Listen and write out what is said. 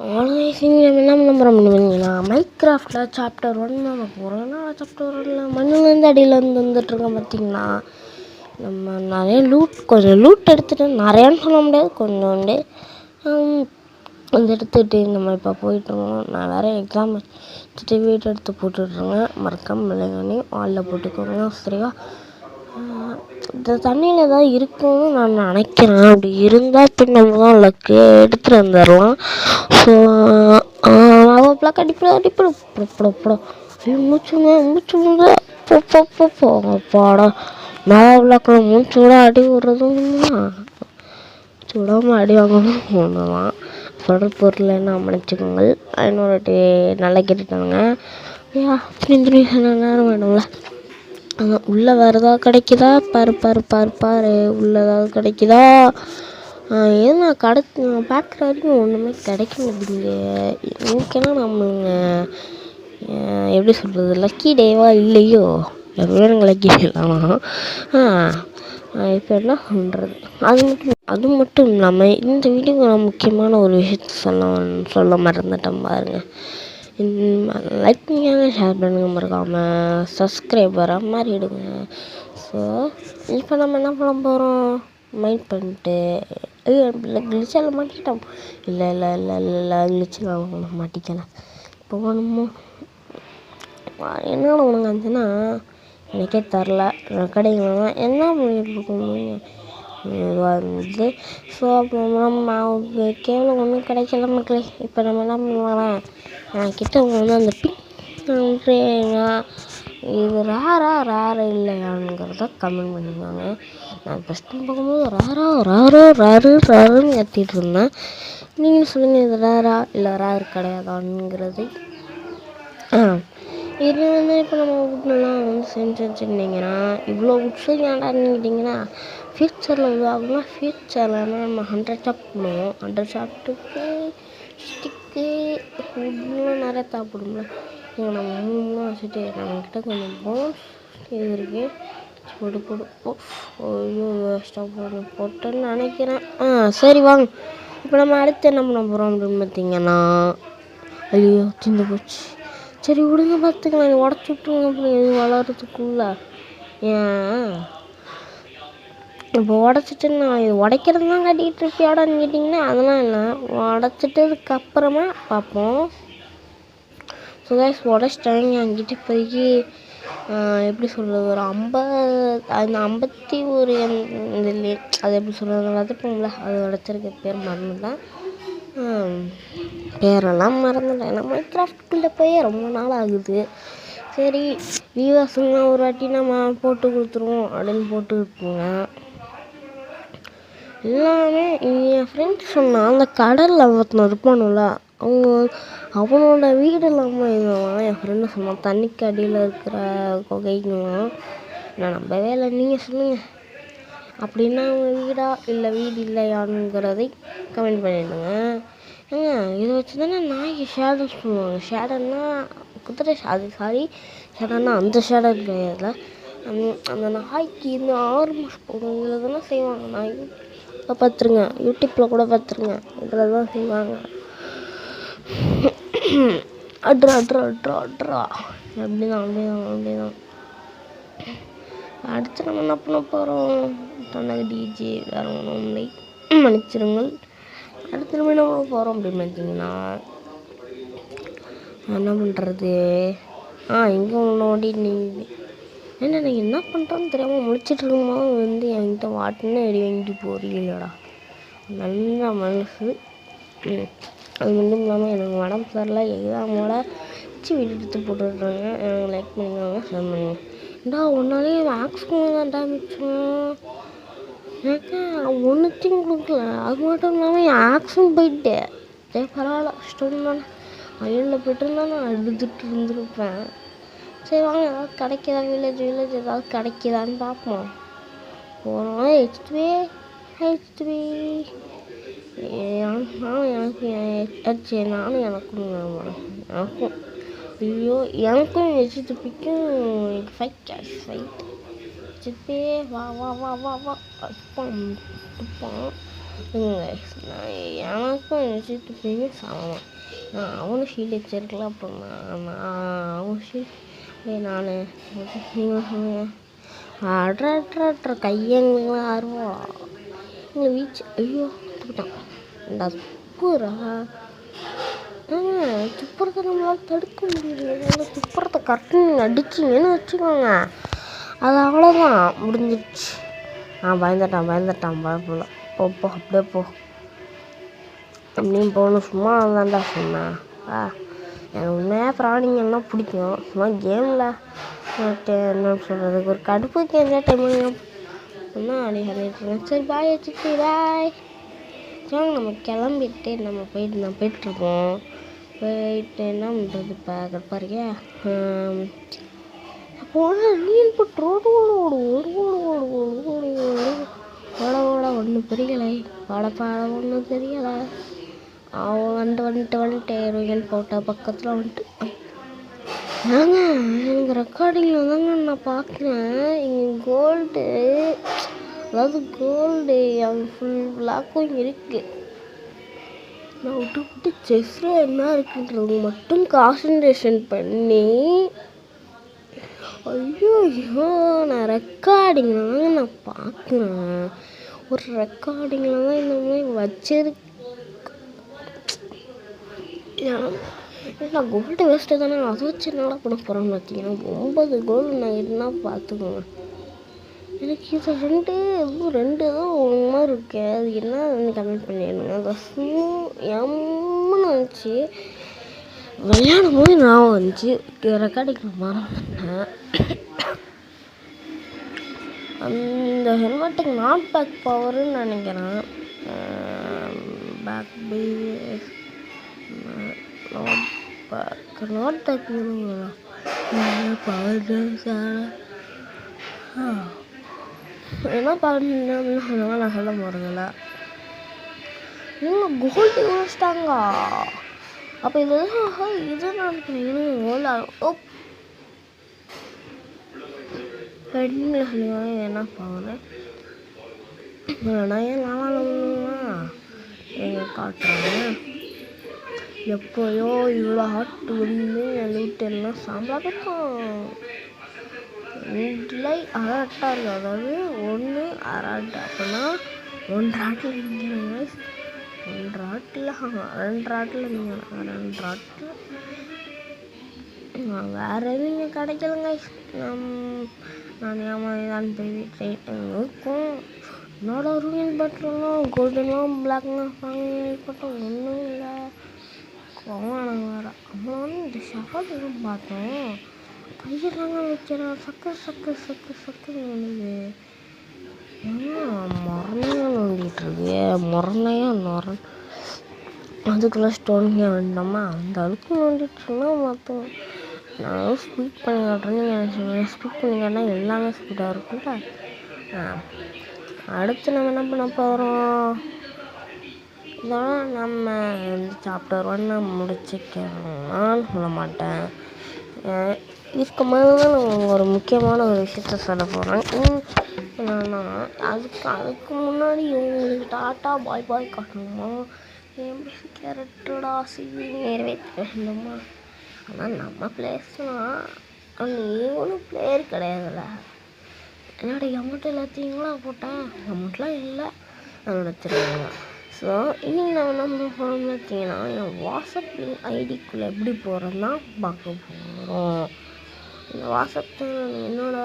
Organising நம்ம என்ன பண்ண போகிறோம்னா மைன்கிராஃப்டில் சாப்டர் 1 நம்ம போகிறோம்னா சாப்டர் 1 மண்ணுலேருந்து அடியிலேருந்து வந்துட்டுருக்கோம். பார்த்திங்கன்னா நம்ம நிறைய கொஞ்சம் லூட் எடுத்துகிட்டு நிறையான்னு சொல்ல முடியாது, கொஞ்சோண்டு கொஞ்சம் எடுத்துகிட்டு நம்ம இப்போ போயிட்டுருக்கோம். நான் வேறு எக்ஸாம் வச்சுட்டு வீடு எடுத்து போட்டுட்ருங்க, மறக்காம இல்லைங்கன்னே வாலில் போட்டுக்கோங்க சரியா. இந்த தண்ணியில் தான் இருக்கும்னு நான் நினைக்கிறேன். அப்படி இருந்தால் பின் நம்ம தான் லக்கு எடுத்துகிட்டு வந்துடலாம். ஸோ அவ்வளோக்கா அடிப்படும் மூச்சுங்க போங்கப்பாடா. அவ்வளோக்கா மூச்சு விட அடி விடுறதும் சுடாமல் அடி வாங்கணும் ஒன்று தான். சொல்கிற பொருள் என்ன மன்னிச்சுக்கோங்க. இன்னொரு வாட்டி நல்லா கேட்டுட்டாங்க. நேரம் வேணும்ல. உள்ளே வேறு ஏதாவது கிடைக்குதா பாரு உள்ளே ஏதாவது கிடைக்குதா. ஏன்னா நான் பார்க்குற வரைக்கும் ஒன்றுமே கிடைக்க மாட்டேங்குது. எனக்கெல்லாம் நம்மளுங்க எப்படி சொல்கிறது, லக்கி டேவா இல்லையோ எனக்கு லக்கி டேலாமா. இப்போ என்ன பண்ணுறது, அது மட்டும் இல்லாமல் இந்த வீடியோக்கு நான் முக்கியமான ஒரு விஷயத்த சொல்ல மறந்துட்டேன் பாருங்க. லைக் பண்ணுங்க, ஷேர் பண்ணுங்க, மறக்காமல் சப்ஸ்கிரைபராக மாறிடுங்க. ஸோ இப்போ நம்ம என்ன பண்ண போகிறோம், மைண்ட் பண்ணிட்டு கிளிச்சால் மாட்டிக்கிட்டோம். இல்லை கிளிச்சில் மாட்டிக்கலாம். இப்போ நம்ம என்ன உனக்கு வந்துன்னா எனக்கே தரல. கடைகள் என்ன பண்ணிட்டுருக்கோம் இதுவாக இருந்தது. ஸோ அப்போ நம்ம கேவலம் ஒன்றும் கிடைக்கல மக்களே. இப்போ நம்ம என்ன பண்ணுவாங்க, என்கிட்ட வந்து அந்த இது ரேரா இல்லையாங்கிறத கமெண்ட் பண்ணிடுவாங்க. நான் ஃபஸ்ட்டு பார்க்கும்போது ராருன்னு கத்திட்டு இருந்தேன். நீங்கள் சொல்லுங்கள், இது ரேரா இல்லை ரேர் கிடையாதாங்கிறது. இது வந்து இப்போ நம்ம வீட்லலாம் வந்து செஞ்சு வச்சுருந்தீங்கன்னா இவ்வளோ உட்ஸு ஏன்டான்னு கேட்டிங்கன்னா, ஃப்யூச்சரில் ஆகுனா ஃப்யூச்சரில் நம்ம 100 சாப்பிடுவோம். 100 சாப்பிட்டுக்கு ஸ்டிக்கு ஃபுட்லாம் நிறையா சாப்பிடும்ல. நம்ம 3 வச்சுட்டு நம்மக்கிட்ட கொஞ்சம் போன்ஸ் இது இருக்குது. போடு ஐயோ வேஸ்ட்டாக போட்டேன்னு நினைக்கிறேன். சரி வாங்க. இப்போ நம்ம அடுத்து என்ன பண்ண போகிறோம் அப்படின்னு பார்த்தீங்கன்னா, ஐயோ சிந்து போச்சு. சரி விடுங்க, பார்த்துக்கலாம். இது உடச்சி விட்டுருங்க அப்புறம் இது வளர்கிறதுக்குள்ள. ஏன் இப்போ உடச்சிட்டு நான் இது உடைக்கிறது தான் கட்டிக்கிட்டு இருப்பியாடான்னு கேட்டிங்கன்னா அதெல்லாம் இல்லை, உடச்சிட்டதுக்கப்புறமா பார்ப்போம். ஸோ கைஸ் உடச்சிட்டாங்க. என்கிட்ட இப்போதைக்கு எப்படி சொல்கிறது, ஒரு 51 இதுலேயே அது எப்படி சொல்கிறது வதப்போம்ல, அது உடச்சிருக்க பேர் மறந்துட்டேன். பேரெல்லாம் மறந்துட்டேன். ஏன்னா மைன்கிராஃப்ட்குள்ளே போய் ரொம்ப நாள் ஆகுது. சரி வியூவர்ஸுங்க ஒரு வாட்டி நம்ம போட்டு கொடுத்துருவோம் அப்படின்னு போட்டுருக்குங்க. எல்லாமே என் ஃப்ரெண்ட்ஸ் சொன்னால் அந்த கடலில் ஒருத்தன் இருப்பானுல, அவனோட வீடு இல்லாமல் இதுவான். என் ஃப்ரெண்டு சொன்னான் தண்ணிக்கு அடியில் இருக்கிற குகைக்குவான். நான் நம்பவே இல்லை. நீங்கள் சொல்லுங்கள், அப்படின்னா அவங்க வீடா இல்லை வீடு இல்லையானுங்கிறதை கமெண்ட் பண்ணிவிடுங்க. இதை வச்சு தானே நாய்க்கு ஷேடோ சொல்லுவாங்க. ஷேடோன்னா குதிரை, அது ஷேடோன்னா அந்த ஷேடோ கிடையாதுல. அந்த நாய்க்கு இந்த 6 மாதம் போடும் இதில் தானே செய்வாங்க. நாய் பார்த்துருங்க, யூடியூப்பில் கூட பார்த்துருங்க, இதில் தான் செய்வாங்க. அட்ரா அப்படிதான். அடுத்து நம்ம என்ன பண்ண போகிறோம், தொண்டை டிஜே வேறு ஒன்றும் இல்லை, மன்னிச்சிருங்கள். அடுத்து நம்ம என்ன பண்ண போகிறோம் அப்படின்னு பார்த்தீங்கன்னா, என்ன பண்ணுறது, இங்கே ஒன்றோடி நீங்கள் நீங்கள் என்ன பண்ணுறோன்னு தெரியாமல் முழிச்சிட்டு இருக்கும்போது வந்து என்கிட்ட வாட்டுன்னு எடி வாங்கிட்டு போகிறீங்களடா. நல்ல மனசு. அது மட்டும் இல்லாமல் எனக்கு உடம்பு சரியில்லை, எக்ஸாமோட வச்சு வீடு எடுத்து போட்டுடுறாங்க. எனக்கு லைக் பண்ணிக்கோங்க, ஷேர் பண்ணுங்க. ஒன்னாலே மேக்ஸிமம் தான் டேமேஜ். எனக்கு ஒன்றுத்தையும் கொடுக்கல. அது மட்டும் இல்லாமல் என் ஆக்ஸும் போயிட்டு பரவாயில்ல, ஸ்டூடெண்ட் தானே. அயலில் போய்ட்டுருந்தா நான் எழுதிட்டு இருந்திருப்பேன். சரி வாங்க, ஏதாவது கிடைக்கிதா, வில்லேஜ் ஏதாவது கிடைக்கிதான்னு பார்ப்போம். போகிறோம். ஹெச்பி நானும் எனக்கும் ஐயோ எனக்கும் ஹெச்பிக்கும் ஃபைட் ஹெச்பி வா துப்பான். எனக்கும் விஷயத்துக்குமே சமம். நான் அவனும் ஷீல்டு வச்சிருக்கலாம். அப்புறம் நான் அவன் ஷீல்டு நான் நீங்கள் சொன்னீங்க அட்ரா கையங்களாம் ஆர்வம் இங்கே வீச்சு. ஐயோ தூக்கிட்டான் இந்த துப்புரா. துப்புரத்தை நம்மளால் தடுக்க முடியல. துப்புரத்தை கரெக்டாக நீங்கள் அடிச்சிங்கன்னு வச்சுக்கோங்க, அது அவ்வளோதான், முடிஞ்சிடுச்சு. பயந்துட்டான் பயப்படல. போ அப்படியே போ. அப்படியும் போகணும். சும்மா தான்டா சொன்னேன். எனக்கு உண்மையாக பிராணிங்கள்லாம் பிடிக்கும். சும்மா கேமில் என்ன சொல்கிறதுக்கு ஒரு கடுப்புக்கு என்டர்டைன்மெண்ட் அடி பண்ணிட்டுருக்கேன். சரி பாய் வச்சுட்டு பாய். சரி நம்ம கிளம்பிட்டு நான் போயிட்டுருக்கோம். போயிட்டு என்ன பண்ணுறது இப்போ கற்பாருங்க. அப்போது மீன் போட்டு ரோடு ஓட ஒன்றும் தெரியலை. பாட ஒன்றும் தெரியலை. அவன் வந்துட்டு ரோகன் போட்ட பக்கத்தில் வந்துட்டு எனக்கு ரெக்கார்டிங்கில் தாங்க நான் பார்க்குறேன். இங்கே கோல்டு, அதாவது கோல்டு அவன் ஃபுல் பிளாக்கும் இருக்குது. நான் விட்டு செஸ்ஸில் என்ன இருக்குன்றது மட்டும் கான்சன்ட்ரேஷன் பண்ணி ஐயோ நான் ரெக்கார்டிங்கில் தாங்க நான் பார்க்குறேன். ஒரு ரெக்கார்டிங்கில் தான் இந்த மாதிரி வச்சிருக்கு. நான் கோல்டு வேஸ்ட்டு தானே, அதை வச்சு என்னடா பண்ண போகிறேன்னு பார்த்தீங்கன்னா 9 கோல்டு நான் என்ன பார்த்துக்கோங்க. எனக்கு இது ரெண்டு தான் ஒரு மாதிரி இருக்கு. அது என்ன கமெண்ட் பண்ணிடுங்க. அந்த எம்முன்னு வந்துச்சு. விளையாடும் போது நான் வந்துச்சு ரெக்கார்டிங் மறந்துட்டேன். அந்த ஹெல்மெட்டுக்கு நாட் பேக் பவருன்னு நினைக்கிறேன். Back base not back power என்ன பண்ண நான் சொல்ல போகிறதில்ல. நீங்கள் கோல்டு யோசிச்சிட்டாங்க. அப்போ இது நான் கோல்டு பெண்ணில் சொல்லுவாங்க என்ன பாவனை நான் ஏன் எங்கள் காட்டுறாங்க. எப்போயோ இவ்வளோ ஹாட்டு வந்து என் வீட்டு எல்லாம் சாம்பலாக இருக்கும். ஜூலை அராட்டாக இருக்குது. அதாவது 1 அராட்டு அப்படின்னா 1 ஆட்டில் இருந்தீங்க. 1 ஆட்டில் 2 ஆட்டில் இருந்தீங்க. 2 ஆட்டில் வேறு எதுவும் கிடைக்கலங்க. நான் ஏமாதான் போய் இருக்கும். என்னோட ரூயின் பட்டெல்லாம் கோல்டெல்லாம் பிளாக்லாம் பட்டம் ஒன்றும் இல்லை. கோவம் வேறு. அப்புறம் வந்து இந்த ஷார்ட்லாம் பார்த்தோம். கையெல்லாம் வைக்கிறேன். சக்கு வேணுது. முரணையாக நோண்டிகிட்ருக்கு. முரணையாக அதுக்குள்ளே ஸ்டோனிங்க வேண்டாமா அந்த அளவுக்கு நோண்டிட்டுருந்தா பார்த்தோம். நான் ஸ்பீட் பண்ணி காட்டுறேன்னு ஸ்பீட் பண்ணி காட்டினா எல்லாமே ஸ்பீடாக இருக்கும்ல. அடுத்து நம்ம என்ன பண்ண போகிறோம், இதெல்லாம் நம்ம சாப்டர் 1 முடிச்சுக்கலாம்னு சொல்ல மாட்டேன். இதுக்கு மேலே தான் நான் ஒரு முக்கியமான ஒரு விஷயத்த சொல்ல போகிறேன். என்னன்னா அதுக்கு முன்னாடி இவங்களுக்கு டாட்டா பாய் காட்டணுமா, என் கேரக்டரோட ஆசையை நிறைவேற்ற வேண்டுமா. ஆனால் நம்ம பிளேயர்ஸ்லாம் நீ ஒன்றும் பிளேயர் கிடையாதுல்ல. என்னோட அமௌண்ட் எல்லாத்தையும் போட்டேன். அமௌண்ட்லாம் இல்லை அதோட தெரியுங்க. ஸோ இன்றைக்கி நம்ம போகிறோம்னு பார்த்தீங்கன்னா என் வாட்ஸ்அப் ஐடிக்குள்ளே எப்படி போகிறோன்னா பார்க்க போகிறோம். இந்த வாட்ஸ்அப் என்னோட